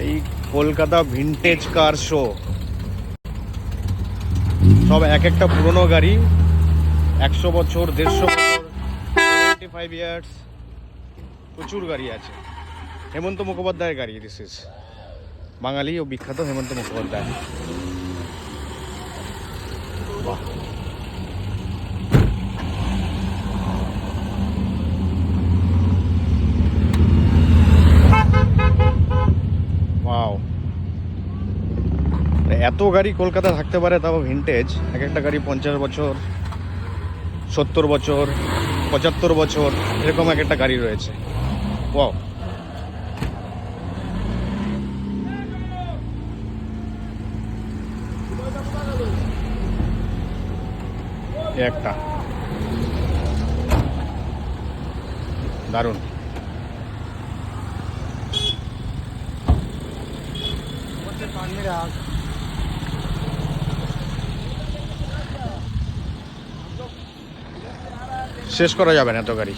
এই কলকাতা ভিনটেজ কার শো, সব এক একটা পুরনো গাড়ি, 100 বছর, 150 বছর, 25 ইয়ার্স, প্রচুর গাড়ি আছে। হেমন্ত মুখোপাধ্যায়ের গাড়ি, দিস ইজ বাঙালি ও বিখ্যাত হেমন্ত মুখোপাধ্যায়। বাহ, ওয়াও, এত গাড়ি কলকাতা থাকতে পারে, তাও ভিনটেজ। এক একটা গাড়ি 50 বছর, 70 বছর, 75 বছর, এরকম এক একটা গাড়ি রয়েছে। ওয়াও, একটা দারুণ। শেষ করা যাবে না এত গাড়ি।